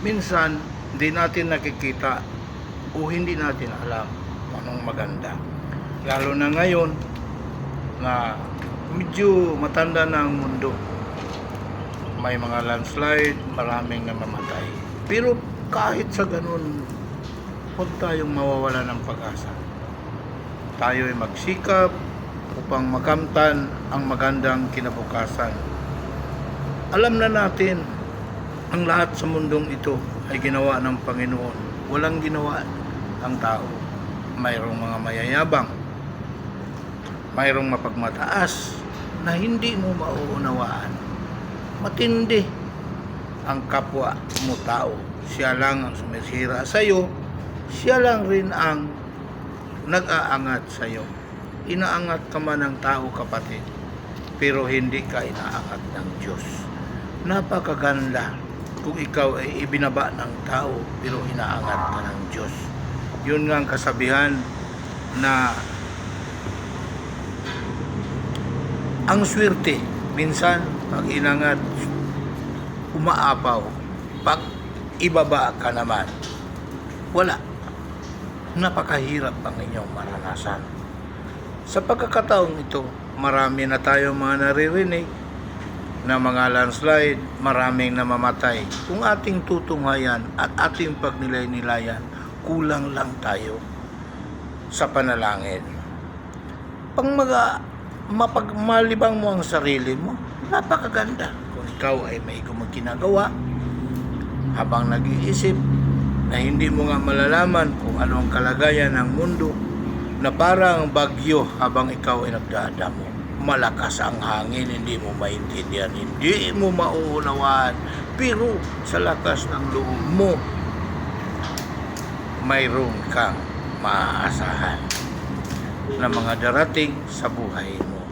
Minsan, hindi natin nakikita o hindi natin alam anong maganda. Lalo na ngayon na medyo matanda na ang mundo. May mga landslide, maraming namamatay. Pero kahit sa ganun, huwag tayong mawawala ng pag-asa. Tayo ay magsikap upang makamtan ang magandang kinabukasan. Alam na natin, ang lahat sa mundong ito ay ginawa ng Panginoon. Walang ginawa ang tao. Mayroong mga mayayabang, mayroong mapagmataas na hindi mo mauunawaan. Matindi ang kapwa mo tao. Siya lang ang sumisira sa iyo. Siya lang rin ang nag-aangat sa iyo. Inaangat ka man ng tao, kapatid, pero hindi ka inaangat ng Diyos. Napakaganda kung ikaw ay ibinaba ng tao pero inaangat ka ng Diyos. Yun nga ang kasabihan na ang swerte minsan pag inangat umaapaw, pag ibaba ka naman wala. Napakahirap ang inyong maranasan. Sa pagkakataong ito, marami na tayong mga naririnig na mga landslide, maraming namamatay. Kung ating tutunghayan at ating pagnilay-nilayan, kulang lang tayo sa panalangin. Mapagmalibang mo ang sarili mo, napakaganda. Kung ikaw ay may ginagawa habang nag-iisip na hindi mo nga malalaman kung ano ang kalagayan ng mundo, na parang bagyo habang ikaw ay nagdadamo. Malakas ang hangin, hindi mo maintindihan, hindi mo mauunawaan, pero sa lakas ng loob mo, mayroon kang maaasahan na mga darating sa buhay mo.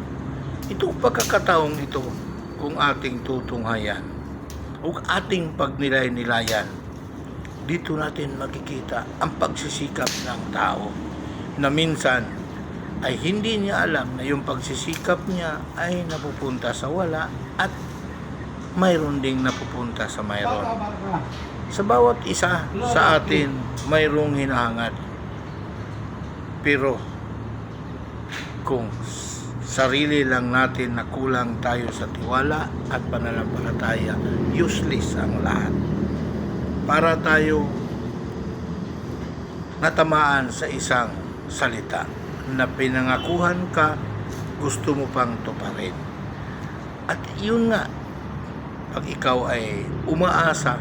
Itong pagkakataong ito, kung ating tutunghayan, kung ating pagnilay-nilayan, dito natin makikita ang pagsisikap ng tao na minsan ay hindi niya alam na yung pagsisikap niya ay napupunta sa wala at mayroon ding napupunta sa mayroon. Sa bawat isa sa atin, mayroong hinahangat. Pero kung sarili lang natin na kulang tayo sa tiwala at pananampalataya, useless ang lahat. Para tayo natamaan sa isang salita na pinangakuhan ka, gusto mo pang tuparin. At yun nga, pag ikaw ay umaasa,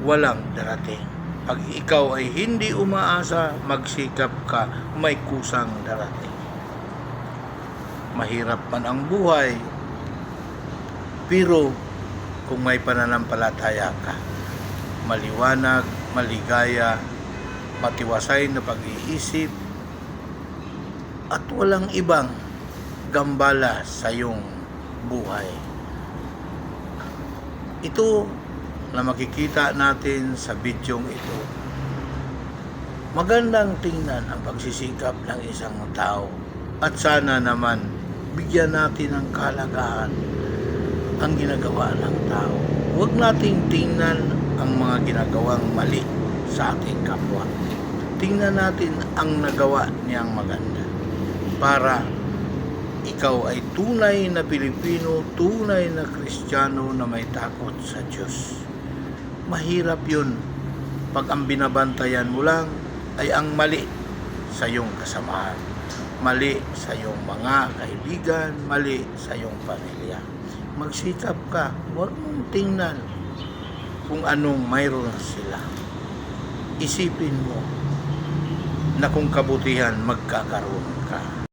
walang darating. Pag ikaw ay hindi umaasa, magsikap ka, may kusang darating. Mahirap man ang buhay, pero kung may pananampalataya ka, maliwanag, maligaya, matiwasay na pag-iisip, at walang ibang gambala sa iyong buhay. Ito na makikita natin sa bidyong ito. Magandang tingnan ang pagsisikap ng isang tao, at sana naman bigyan natin ng kahalagahan ang ginagawa ng tao. Huwag nating tingnan ang mga ginagawang mali sa ating kapwa. Tingnan natin ang nagawa niyang maganda, para ikaw ay tunay na Pilipino, tunay na Kristiyano na may takot sa Diyos. Mahirap yun pag ang binabantayan mo lang ay ang mali sa iyong kasamahan, mali sa iyong mga kaibigan, mali sa iyong pamilya. Magsikap ka, huwag mong tingnan kung anong mayroon sila. Isipin mo na kung kabutihan magkakaroon ka.